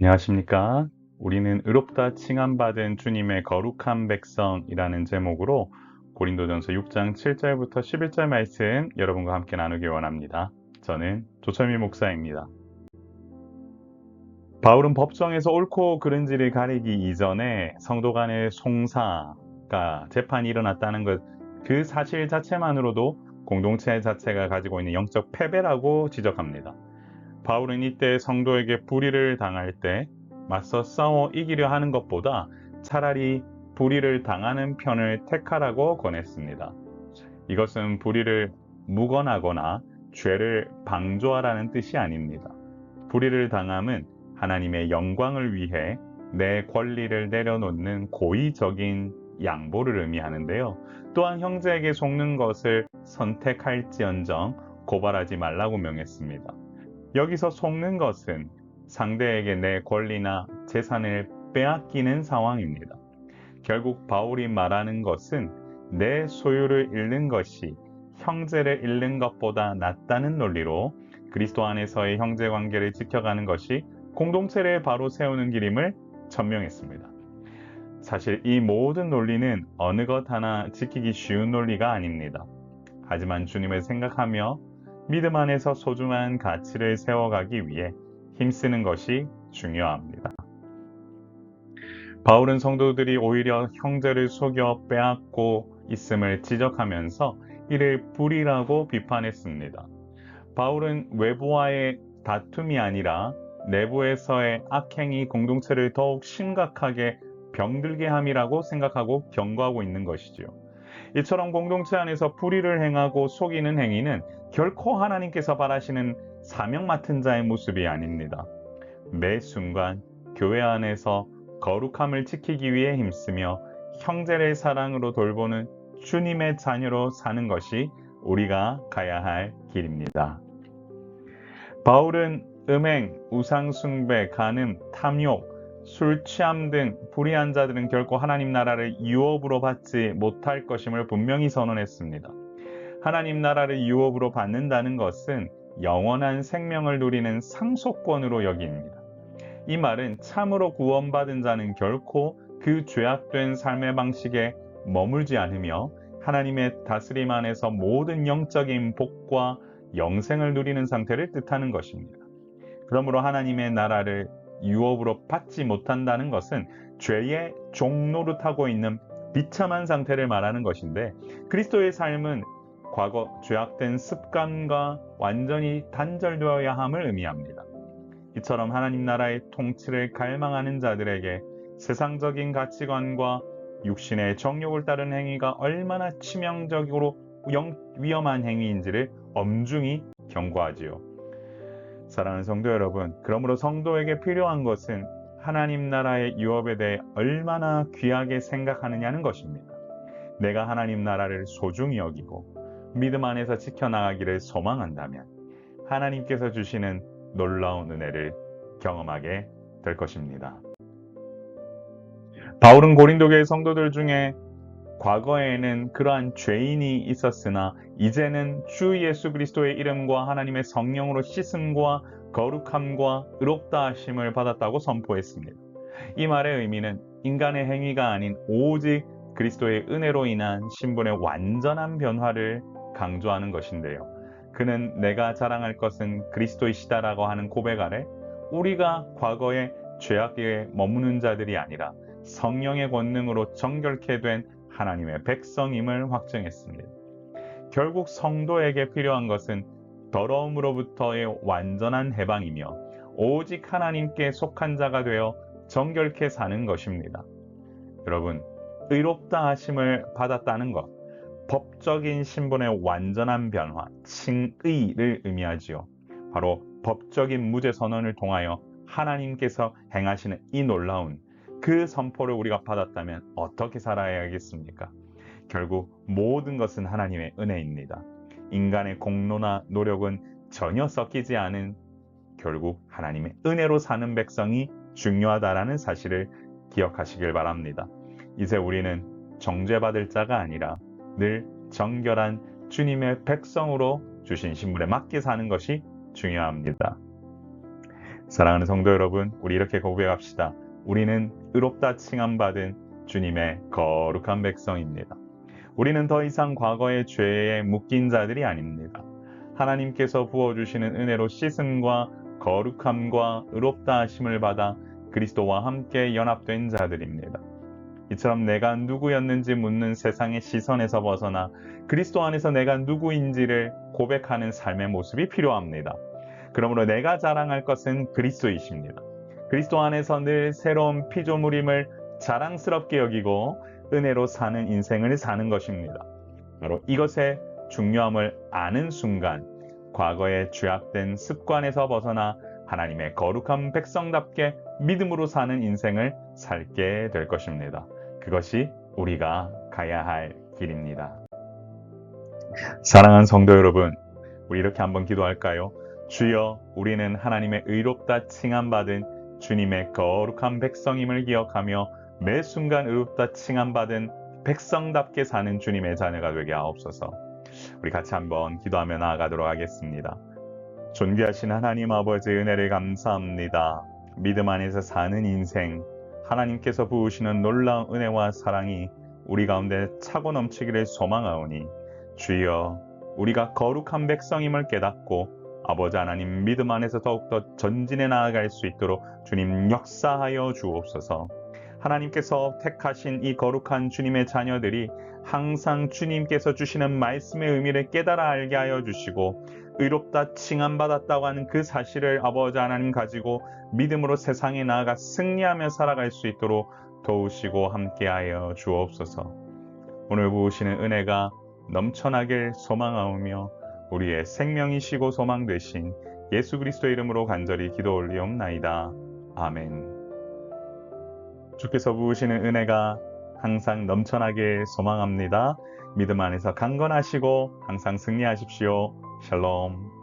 안녕하십니까? 우리는 의롭다 칭함받은 주님의 거룩한 백성이라는 제목으로 고린도전서 6장 7절부터 11절 말씀 여러분과 함께 나누기 원합니다. 저는 조철미 목사입니다. 바울은 법정에서 옳고 그른지를 가리기 이전에 성도 간의 송사가 재판이 일어났다는 것, 그 사실 자체만으로도 공동체 자체가 가지고 있는 영적 패배라고 지적합니다. 바울은 이때 성도에게 불의를 당할 때 맞서 싸워 이기려 하는 것보다 차라리 불의를 당하는 편을 택하라고 권했습니다. 이것은 불의를 묵언하거나 죄를 방조하라는 뜻이 아닙니다. 불의를 당함은 하나님의 영광을 위해 내 권리를 내려놓는 고의적인 양보를 의미하는데요. 또한 형제에게 속는 것을 선택할지언정 고발하지 말라고 명했습니다. 여기서 속는 것은 상대에게 내 권리나 재산을 빼앗기는 상황입니다. 결국 바울이 말하는 것은 내 소유를 잃는 것이 형제를 잃는 것보다 낫다는 논리로 그리스도 안에서의 형제 관계를 지켜가는 것이 공동체를 바로 세우는 길임을 전명했습니다. 사실 이 모든 논리는 어느 것 하나 지키기 쉬운 논리가 아닙니다. 하지만 주님을 생각하며 믿음 안에서 소중한 가치를 세워가기 위해 힘쓰는 것이 중요합니다. 바울은 성도들이 오히려 형제를 속여 빼앗고 있음을 지적하면서 이를 불의라고 비판했습니다. 바울은 외부와의 다툼이 아니라 내부에서의 악행이 공동체를 더욱 심각하게 병들게 함이라고 생각하고 경고하고 있는 것이지요. 이처럼 공동체 안에서 불의를 행하고 속이는 행위는 결코 하나님께서 바라시는 사명 맡은 자의 모습이 아닙니다. 매 순간 교회 안에서 거룩함을 지키기 위해 힘쓰며 형제를 사랑으로 돌보는 주님의 자녀로 사는 것이 우리가 가야 할 길입니다. 바울은 음행, 우상숭배, 간음, 탐욕, 술 취함 등 불의한 자들은 결코 하나님 나라를 유업으로 받지 못할 것임을 분명히 선언했습니다. 하나님 나라를 유업으로 받는다는 것은 영원한 생명을 누리는 상속권으로 여깁니다. 이 말은 참으로 구원받은 자는 결코 그 죄악된 삶의 방식에 머물지 않으며 하나님의 다스림 안에서 모든 영적인 복과 영생을 누리는 상태를 뜻하는 것입니다. 그러므로 하나님의 나라를 유업으로 받지 못한다는 것은 죄의 종노릇하고 있는 비참한 상태를 말하는 것인데, 그리스도의 삶은 과거 죄악된 습관과 완전히 단절되어야 함을 의미합니다. 이처럼 하나님 나라의 통치를 갈망하는 자들에게 세상적인 가치관과 육신의 정욕을 따르는 행위가 얼마나 치명적으로 위험한 행위인지를 엄중히 경고하지요. 사랑하는 성도 여러분, 그러므로 성도에게 필요한 것은 하나님 나라의 유업에 대해 얼마나 귀하게 생각하느냐는 것입니다. 내가 하나님 나라를 소중히 여기고 믿음 안에서 지켜나가기를 소망한다면 하나님께서 주시는 놀라운 은혜를 경험하게 될 것입니다. 바울은 고린도교회 성도들 중에 과거에는 그러한 죄인이 있었으나 이제는 주 예수 그리스도의 이름과 하나님의 성령으로 씻음과 거룩함과 의롭다 하심을 받았다고 선포했습니다. 이 말의 의미는 인간의 행위가 아닌 오직 그리스도의 은혜로 인한 신분의 완전한 변화를 강조하는 것인데요. 그는 내가 자랑할 것은 그리스도이시다라고 하는 고백 아래 우리가 과거의 죄악에 머무는 자들이 아니라 성령의 권능으로 정결케 된 하나님의 백성임을 확증했습니다. 결국 성도에게 필요한 것은 더러움으로부터의 완전한 해방이며 오직 하나님께 속한 자가 되어 정결케 사는 것입니다. 여러분, 의롭다 하심을 받았다는 것, 법적인 신분의 완전한 변화, 칭의를 의미하지요. 바로 법적인 무죄 선언을 통하여 하나님께서 행하시는 이 놀라운 그 선포를 우리가 받았다면 어떻게 살아야겠습니까? 결국 모든 것은 하나님의 은혜입니다. 인간의 공로나 노력은 전혀 섞이지 않은 결국 하나님의 은혜로 사는 백성이 중요하다라는 사실을 기억하시길 바랍니다. 이제 우리는 정죄받을 자가 아니라 늘 정결한 주님의 백성으로 주신 신분에 맞게 사는 것이 중요합니다. 사랑하는 성도 여러분, 우리 이렇게 고백합시다. 우리는 의롭다 칭함받은 주님의 거룩한 백성입니다. 우리는 더 이상 과거의 죄에 묶인 자들이 아닙니다. 하나님께서 부어주시는 은혜로 씻음과 거룩함과 의롭다 하심을 받아 그리스도와 함께 연합된 자들입니다. 이처럼 내가 누구였는지 묻는 세상의 시선에서 벗어나 그리스도 안에서 내가 누구인지를 고백하는 삶의 모습이 필요합니다. 그러므로 내가 자랑할 것은 그리스도이십니다. 그리스도 안에서 늘 새로운 피조물임을 자랑스럽게 여기고 은혜로 사는 인생을 사는 것입니다. 바로 이것의 중요함을 아는 순간 과거의 죄악된 습관에서 벗어나 하나님의 거룩한 백성답게 믿음으로 사는 인생을 살게 될 것입니다. 그것이 우리가 가야 할 길입니다. 사랑하는 성도 여러분, 우리 이렇게 한번 기도할까요? 주여, 우리는 하나님의 의롭다 칭함받은 주님의 거룩한 백성임을 기억하며 매 순간 의롭다 칭함받은 백성답게 사는 주님의 자녀가 되게 하옵소서. 우리 같이 한번 기도하며 나아가도록 하겠습니다. 존귀하신 하나님 아버지, 은혜를 감사합니다. 믿음 안에서 사는 인생, 하나님께서 부으시는 놀라운 은혜와 사랑이 우리 가운데 차고 넘치기를 소망하오니 주여, 우리가 거룩한 백성임을 깨닫고 아버지 하나님 믿음 안에서 더욱더 전진해 나아갈 수 있도록 주님 역사하여 주옵소서. 하나님께서 택하신 이 거룩한 주님의 자녀들이 항상 주님께서 주시는 말씀의 의미를 깨달아 알게 하여 주시고 의롭다 칭함받았다고 하는 그 사실을 아버지 하나님 가지고 믿음으로 세상에 나아가 승리하며 살아갈 수 있도록 도우시고 함께하여 주옵소서. 오늘 부으시는 은혜가 넘쳐나길 소망하오며 우리의 생명이시고 소망 되신 예수 그리스도 이름으로 간절히 기도 올리옵나이다. 아멘. 주께서 부으시는 은혜가 항상 넘쳐나길 소망합니다. 믿음 안에서 강건하시고 항상 승리하십시오. 샬롬.